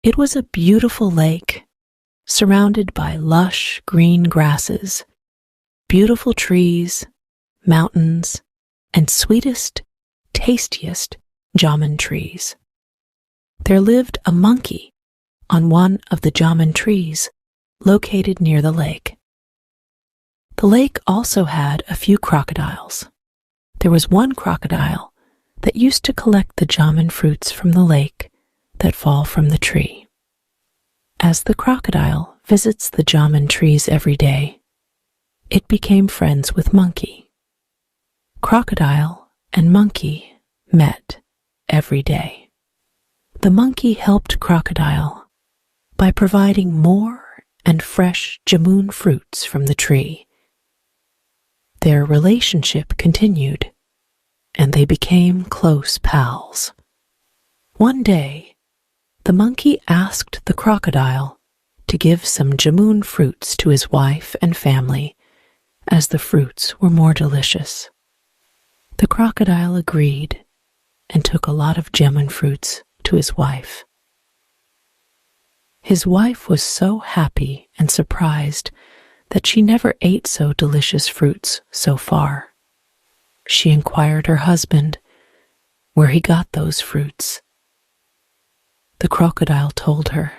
It was a beautiful lake, surrounded by lush green grasses, beautiful trees, mountains, and sweetest, tastiest jamun trees. There lived a monkey on one of the jamun trees located near the lake. The lake also had a few crocodiles. There was one crocodile that used to collect the jamun fruits from the lake that fall from the tree. As the crocodile visits the jamun trees every day, it became friends with Monkey. Crocodile and Monkey met every day. The monkey helped Crocodile by providing more and fresh jamun fruits from the tree. Their relationship continued, and they became close pals. One day, the monkey asked the crocodile to give some jamun fruits to his wife and family, as the fruits were more delicious. The crocodile agreed and took a lot of jamun fruits to his wife. His wife was so happy and surprised that she never ate so delicious fruits so far. She inquired her husband where he got those fruits. The crocodile told her,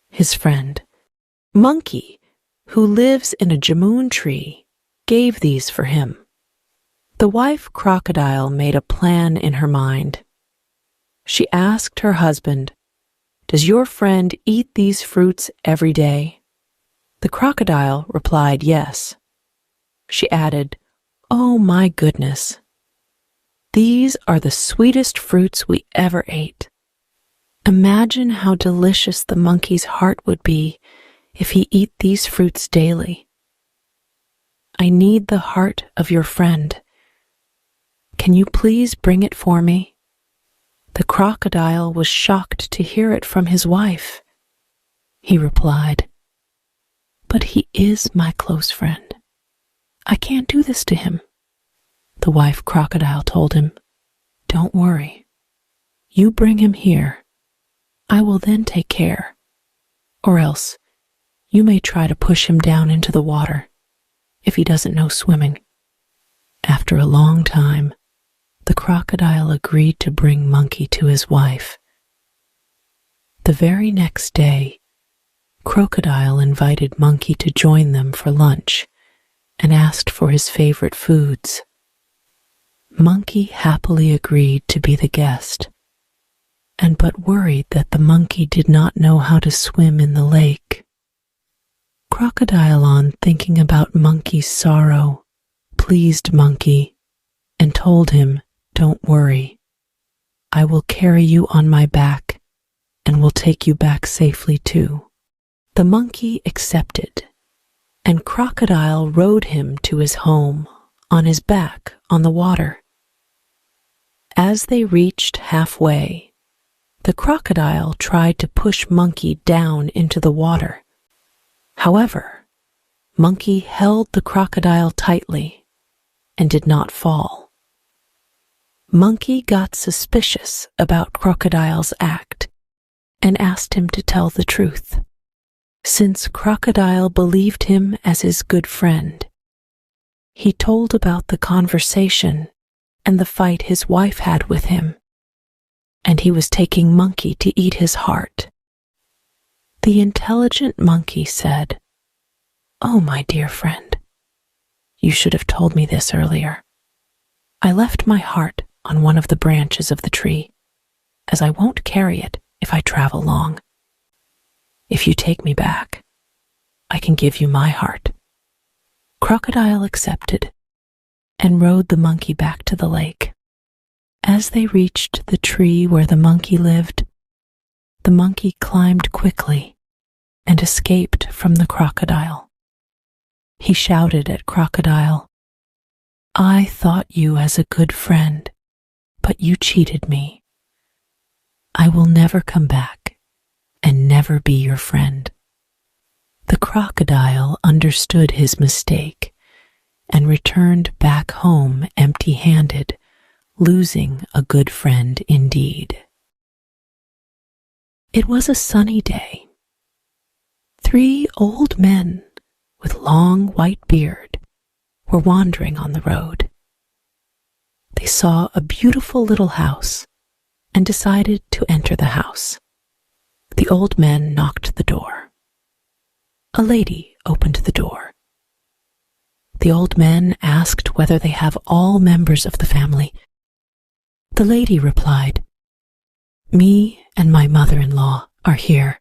his friend, Monkey, who lives in a jamun tree, gave these for him. The wife crocodile made a plan in her mind. She asked her husband, "Does your friend eat these fruits every day?" The crocodile replied yes. She added, "Oh my goodness! These are the sweetest fruits we ever ate. Imagine how delicious the monkey's heart would be if he ate these fruits daily. I need the heart of your friend. Can you please bring it for me?" The crocodile was shocked to hear it from his wife. He replied, "But he is my close friend. I can't do this to him." The wife crocodile told him, "Don't worry. You bring him here. I will then take care. Or else, you may try to push him down into the water if he doesn't know swimming." After a long time, the crocodile agreed to bring Monkey to his wife. The very next day, Crocodile invited Monkey to join them for lunch and asked for his favorite foods. Monkey happily agreed to be the guest, and but worried that the monkey did not know how to swim in the lake. Crocodile, on thinking about Monkey's sorrow, pleased Monkey and told him, "Don't worry. I will carry you on my back and will take you back safely too." The monkey accepted, and Crocodile rode him to his home on his back on the water. As they reached halfway, the crocodile tried to push Monkey down into the water. However, Monkey held the crocodile tightly and did not fall. Monkey got suspicious about Crocodile's act and asked him to tell the truth, since Crocodile believed him as his good friend. He told about the conversation and the fight his wife had with him, and he was taking Monkey to eat his heart. The intelligent monkey said, "Oh, my dear friend, you should have told me this earlier. I left my heart on one of the branches of the tree, as I won't carry it if I travel long. If you take me back, I can give you my heart." Crocodile accepted and rode the monkey back to the lake. As they reached the tree where the monkey lived, the monkey climbed quickly and escaped from the crocodile. He shouted at Crocodile, "I thought you as a good friend, but you cheated me. I will never come back and never be your friend." The crocodile understood his mistake and returned back home empty-handed, losing a good friend indeed. It was a sunny day. 3 old men with long white beard were wandering on the road. They saw a beautiful little house and decided to enter the house. The old men knocked the door. A lady opened the door. The old men asked whether they have all members of the family. The lady replied, "Me and my mother-in-law are here.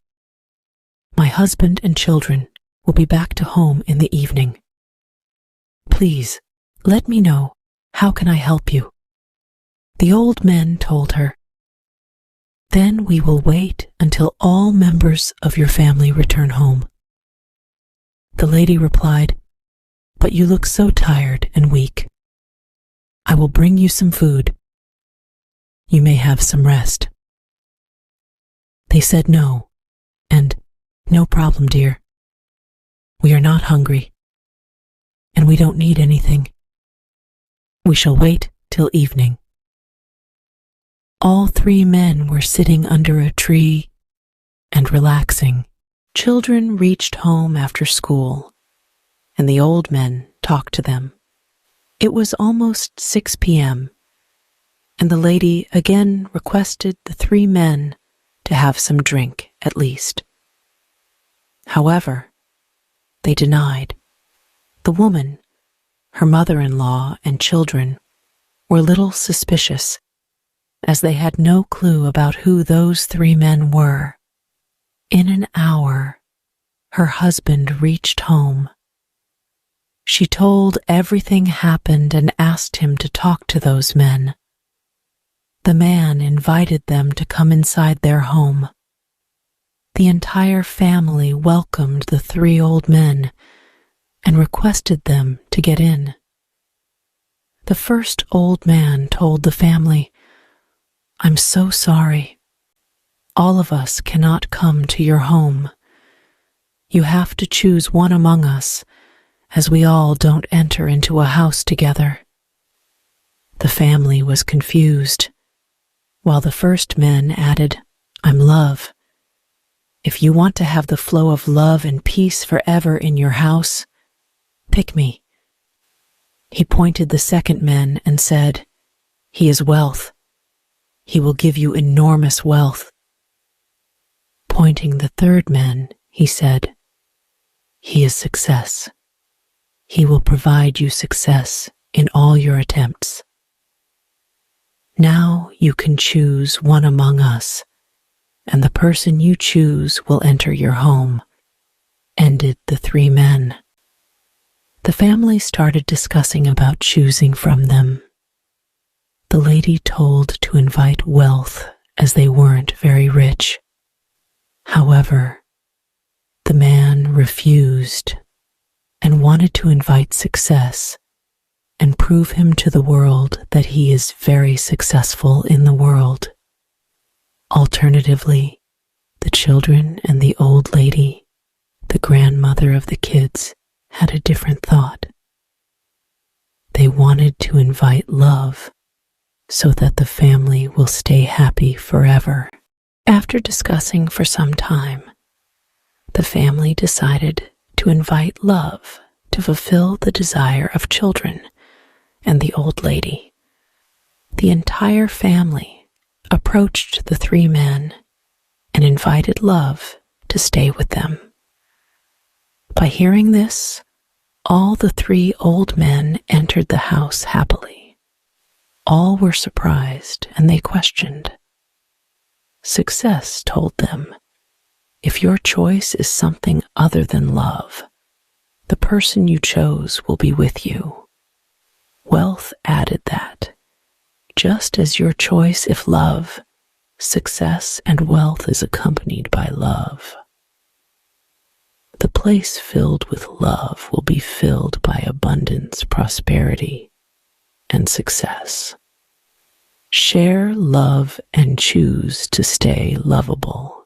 My husband and children will be back to home in the evening. Please, let me know, how can I help you?" The old men told her, "Then we will wait until all members of your family return home." The lady replied, "But you look so tired and weak. I will bring you some food. You may have some rest." They said no, and "No problem, dear. We are not hungry, and we don't need anything. We shall wait till evening." All 3 men were sitting under a tree and relaxing. Children reached home after school, and the old men talked to them. It was almost 6 p.m., and the lady again requested the 3 men to have some drink at least. However, they denied. The woman, her mother-in-law, and children were a little suspicious, as they had no clue about who those 3 men were. In an hour, her husband reached home. She told everything happened and asked him to talk to those men. The man invited them to come inside their home. The entire family welcomed the 3 old men and requested them to get in. The first old man told the family, "I'm so sorry. All of us cannot come to your home. You have to choose one among us, as we all don't enter into a house together." The family was confused, while the first men added, "I'm love. If you want to have the flow of love and peace forever in your house, pick me." He pointed the second men and said, "He is wealth. He will give you enormous wealth." Pointing the third man, he said, "He is success. He will provide you success in all your attempts. Now you can choose one among us, and the person you choose will enter your home," ended the 3 men. The family started discussing about choosing from them. The lady told to invite wealth, as they weren't very rich. However, the man refused and wanted to invite success and prove him to the world that he is very successful in the world. Alternatively, the children and the old lady, the grandmother of the kids, had a different thought. They wanted to invite love so that the family will stay happy forever. After discussing for some time, the family decided to invite love to fulfill the desire of children and the old lady. The entire family approached the 3 men and invited love to stay with them. By hearing this, all the 3 old men entered the house happily. All were surprised, and they questioned. Success told them, "If your choice is something other than love, the person you chose will be with you." Wealth added that, just as your choice is love, success and wealth is accompanied by love. The place filled with love will be filled by abundance, prosperity, and success. Share love and choose to stay lovable.